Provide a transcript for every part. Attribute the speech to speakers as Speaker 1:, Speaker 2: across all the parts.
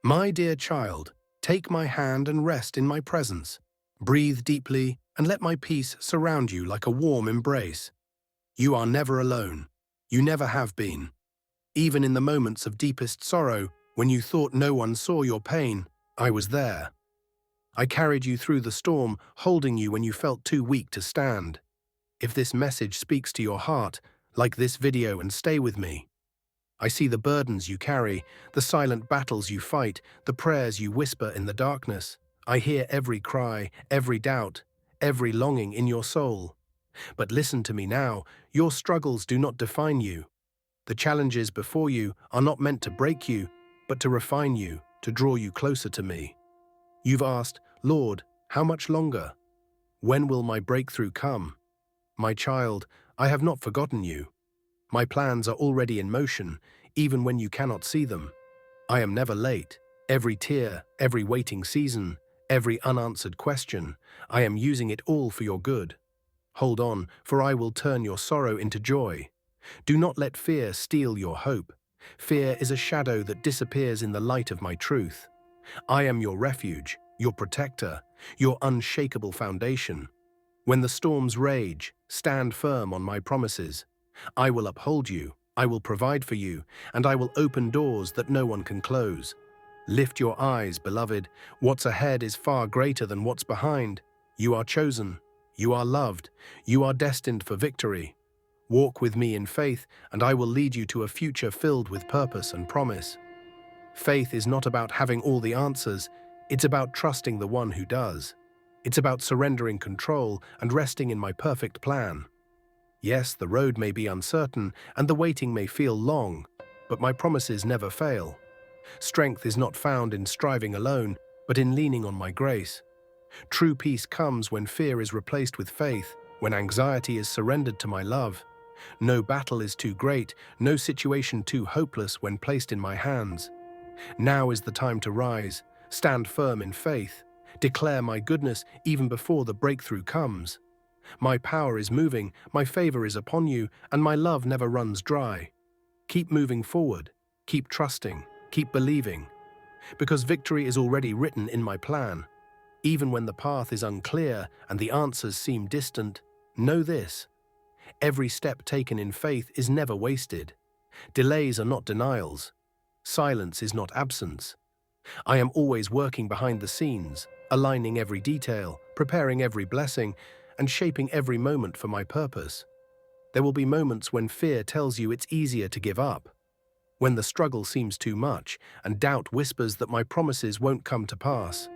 Speaker 1: My dear child, take my hand and rest in my presence. Breathe deeply and let my peace surround you like a warm embrace. You are never alone. You never have been. Even in the moments of deepest sorrow, when you thought no one saw your pain, I was there. I carried you through the storm, holding you when you felt too weak to stand. If this message speaks to your heart, like this video and stay with me. I see the burdens you carry, the silent battles you fight, the prayers you whisper in the darkness. I hear every cry, every doubt, every longing in your soul. But listen to me now, your struggles do not define you. The challenges before you are not meant to break you, but to refine you, to draw you closer to me. You've asked, Lord, how much longer? When will my breakthrough come? My child, I have not forgotten you. My plans are already in motion, even when you cannot see them. I am never late. Every tear, every waiting season, every unanswered question, I am using it all for your good. Hold on, for I will turn your sorrow into joy. Do not let fear steal your hope. Fear is a shadow that disappears in the light of my truth. I am your refuge, your protector, your unshakable foundation. When the storms rage, stand firm on my promises. I will uphold you, I will provide for you, and I will open doors that no one can close. Lift your eyes, beloved. What's ahead is far greater than what's behind. You are chosen. You are loved. You are destined for victory. Walk with me in faith, and I will lead you to a future filled with purpose and promise. Faith is not about having all the answers. It's about trusting the one who does. It's about surrendering control and resting in my perfect plan. Yes, the road may be uncertain and the waiting may feel long, but my promises never fail. Strength is not found in striving alone, but in leaning on my grace. True peace comes when fear is replaced with faith, when anxiety is surrendered to my love. No battle is too great, no situation too hopeless when placed in my hands. Now is the time to rise, stand firm in faith, declare my goodness even before the breakthrough comes. My power is moving, my favor is upon you, and my love never runs dry. Keep moving forward, keep trusting, keep believing, because victory is already written in my plan. Even when the path is unclear and the answers seem distant, know this: every step taken in faith is never wasted. Delays are not denials. Silence is not absence. I am always working behind the scenes, aligning every detail, preparing every blessing, and shaping every moment for my purpose. There will be moments when fear tells you it's easier to give up, when the struggle seems too much and doubt whispers that my promises won't come to pass.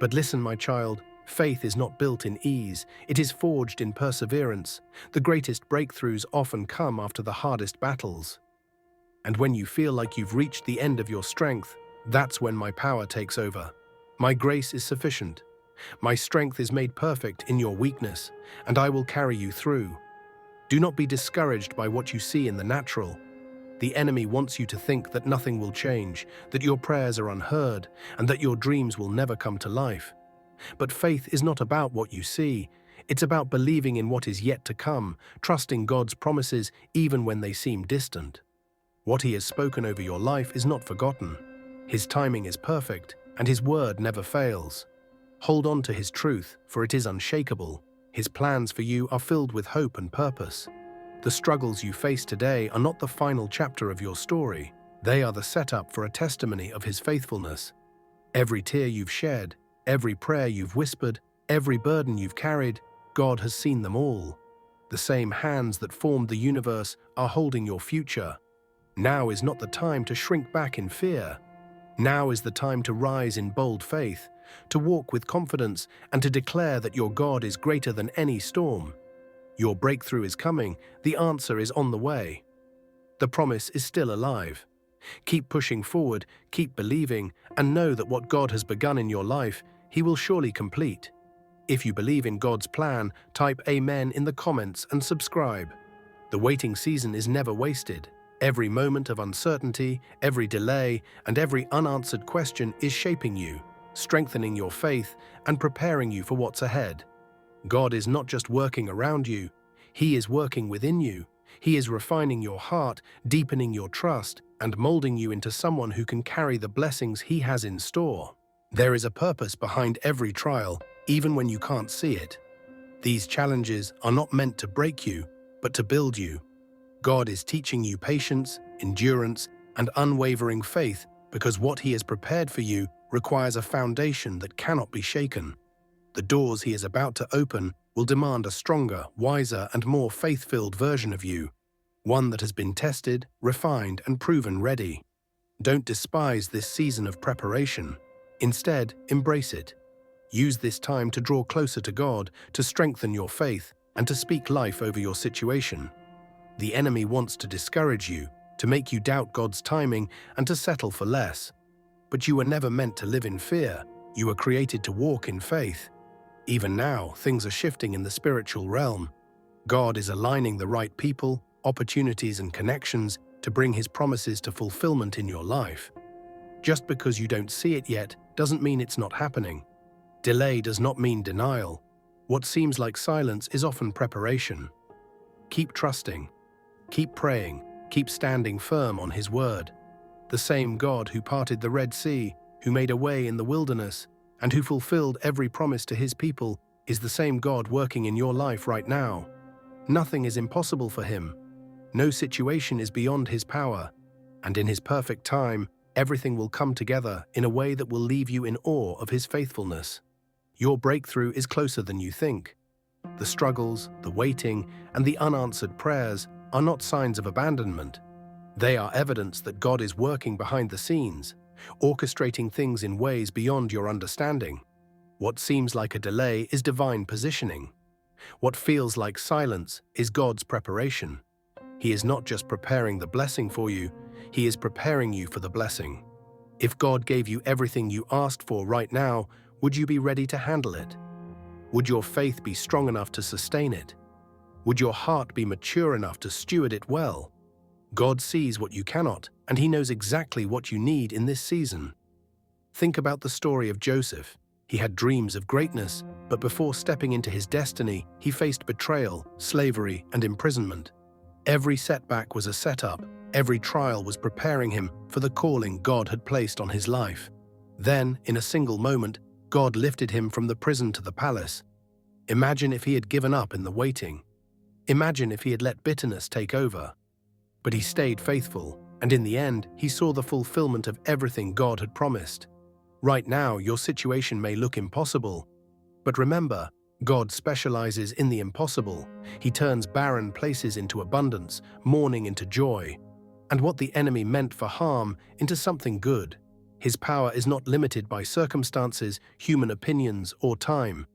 Speaker 1: But listen, my child, faith is not built in ease, it is forged in perseverance. The greatest breakthroughs often come after the hardest battles. And when you feel like you've reached the end of your strength, that's when my power takes over. My grace is sufficient. My strength is made perfect in your weakness, and I will carry you through. Do not be discouraged by what you see in the natural. The enemy wants you to think that nothing will change, that your prayers are unheard, and that your dreams will never come to life. But faith is not about what you see. It's about believing in what is yet to come, trusting God's promises even when they seem distant. What He has spoken over your life is not forgotten. His timing is perfect, and His word never fails. Hold on to His truth, for it is unshakable. His plans for you are filled with hope and purpose. The struggles you face today are not the final chapter of your story. They are the setup for a testimony of His faithfulness. Every tear you've shed, every prayer you've whispered, every burden you've carried, God has seen them all. The same hands that formed the universe are holding your future. Now is not the time to shrink back in fear. Now is the time to rise in bold faith, to walk with confidence, and to declare that your God is greater than any storm. Your breakthrough is coming, the answer is on the way. The promise is still alive. Keep pushing forward, keep believing, and know that what God has begun in your life, He will surely complete. If you believe in God's plan, type Amen in the comments and subscribe. The waiting season is never wasted. Every moment of uncertainty, every delay, and every unanswered question is shaping you, strengthening your faith, and preparing you for what's ahead. God is not just working around you, He is working within you. He is refining your heart, deepening your trust, and molding you into someone who can carry the blessings He has in store. There is a purpose behind every trial, even when you can't see it. These challenges are not meant to break you, but to build you. God is teaching you patience, endurance, and unwavering faith because what He has prepared for you requires a foundation that cannot be shaken. The doors He is about to open will demand a stronger, wiser, and more faith-filled version of you, one that has been tested, refined, and proven ready. Don't despise this season of preparation. Instead, embrace it. Use this time to draw closer to God, to strengthen your faith, and to speak life over your situation. The enemy wants to discourage you, to make you doubt God's timing, and to settle for less. But you were never meant to live in fear. You were created to walk in faith. Even now, things are shifting in the spiritual realm. God is aligning the right people, opportunities, and connections to bring His promises to fulfillment in your life. Just because you don't see it yet doesn't mean it's not happening. Delay does not mean denial. What seems like silence is often preparation. Keep trusting. Keep praying. Keep standing firm on His word. The same God who parted the Red Sea, who made a way in the wilderness, and who fulfilled every promise to His people is the same God working in your life right now. Nothing is impossible for Him. No situation is beyond His power, and in His perfect time, everything will come together in a way that will leave you in awe of His faithfulness. Your breakthrough is closer than you think. The struggles, the waiting, and the unanswered prayers are not signs of abandonment. They are evidence that God is working behind the scenes, orchestrating things in ways beyond your understanding. What seems like a delay is divine positioning. What feels like silence is God's preparation. He is not just preparing the blessing for you, He is preparing you for the blessing. If God gave you everything you asked for right now, would you be ready to handle it? Would your faith be strong enough to sustain it? Would your heart be mature enough to steward it well? God sees what you cannot, and He knows exactly what you need in this season. Think about the story of Joseph. He had dreams of greatness, but before stepping into his destiny, he faced betrayal, slavery, and imprisonment. Every setback was a setup. Every trial was preparing him for the calling God had placed on his life. Then, in a single moment, God lifted him from the prison to the palace. Imagine if he had given up in the waiting. Imagine if he had let bitterness take over. But he stayed faithful, and in the end, he saw the fulfillment of everything God had promised. Right now, your situation may look impossible, but remember, God specializes in the impossible. He turns barren places into abundance, mourning into joy, and what the enemy meant for harm into something good. His power is not limited by circumstances, human opinions, or time.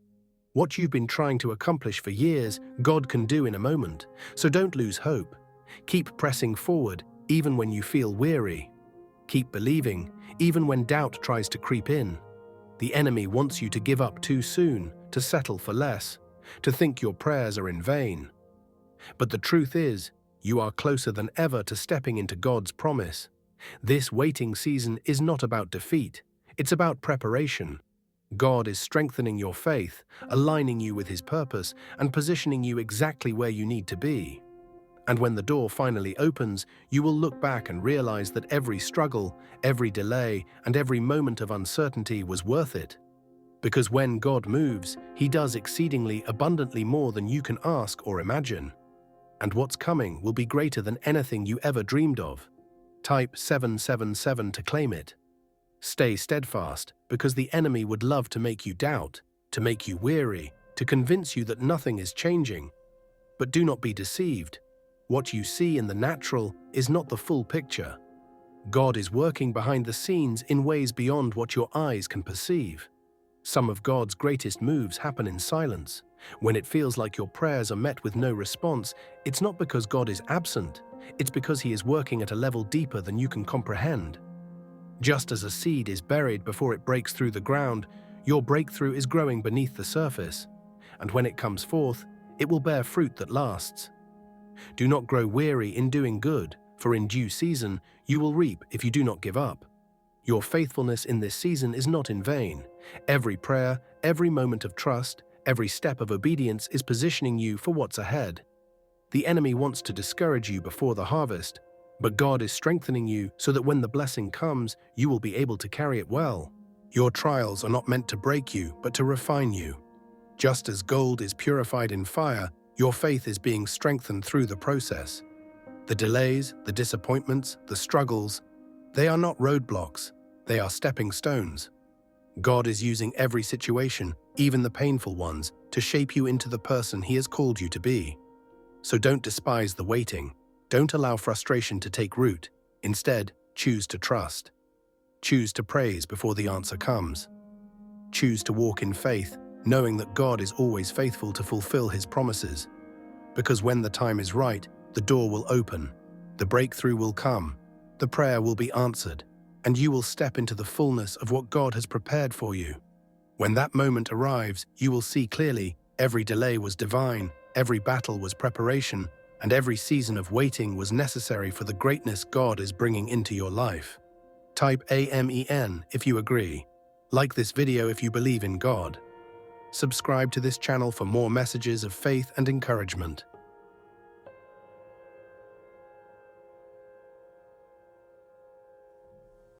Speaker 1: What you've been trying to accomplish for years, God can do in a moment, so don't lose hope. Keep pressing forward, even when you feel weary. Keep believing, even when doubt tries to creep in. The enemy wants you to give up too soon, to settle for less, to think your prayers are in vain. But the truth is, you are closer than ever to stepping into God's promise. This waiting season is not about defeat, it's about preparation. God is strengthening your faith, aligning you with His purpose, and positioning you exactly where you need to be. And when the door finally opens, you will look back and realize that every struggle, every delay, and every moment of uncertainty was worth it. Because when God moves, He does exceedingly abundantly more than you can ask or imagine. And what's coming will be greater than anything you ever dreamed of. Type 777 to claim it. Stay steadfast, because the enemy would love to make you doubt, to make you weary, to convince you that nothing is changing. But do not be deceived. What you see in the natural is not the full picture. God is working behind the scenes in ways beyond what your eyes can perceive. Some of God's greatest moves happen in silence. When it feels like your prayers are met with no response, it's not because God is absent, it's because He is working at a level deeper than you can comprehend. Just as a seed is buried before it breaks through the ground, your breakthrough is growing beneath the surface, and when it comes forth, it will bear fruit that lasts. Do not grow weary in doing good, for in due season you will reap if you do not give up. Your faithfulness in this season is not in vain. Every prayer, every moment of trust, every step of obedience is positioning you for what's ahead. The enemy wants to discourage you before the harvest, But God is strengthening you so that when the blessing comes, you will be able to carry it well. Your trials are not meant to break you, but to refine you. Just as gold is purified in fire, your faith is being strengthened through the process. The delays, the disappointments, the struggles, they are not roadblocks, they are stepping stones. God is using every situation, even the painful ones, to shape you into the person He has called you to be. So don't despise the waiting. Don't allow frustration to take root. Instead, choose to trust. Choose to praise before the answer comes. Choose to walk in faith, knowing that God is always faithful to fulfill His promises. Because when the time is right, the door will open, the breakthrough will come, the prayer will be answered, and you will step into the fullness of what God has prepared for you. When that moment arrives, you will see clearly every delay was divine, every battle was preparation, and every season of waiting was necessary for the greatness God is bringing into your life. Type AMEN if you agree. Like this video if you believe in God. Subscribe to this channel for more messages of faith and encouragement.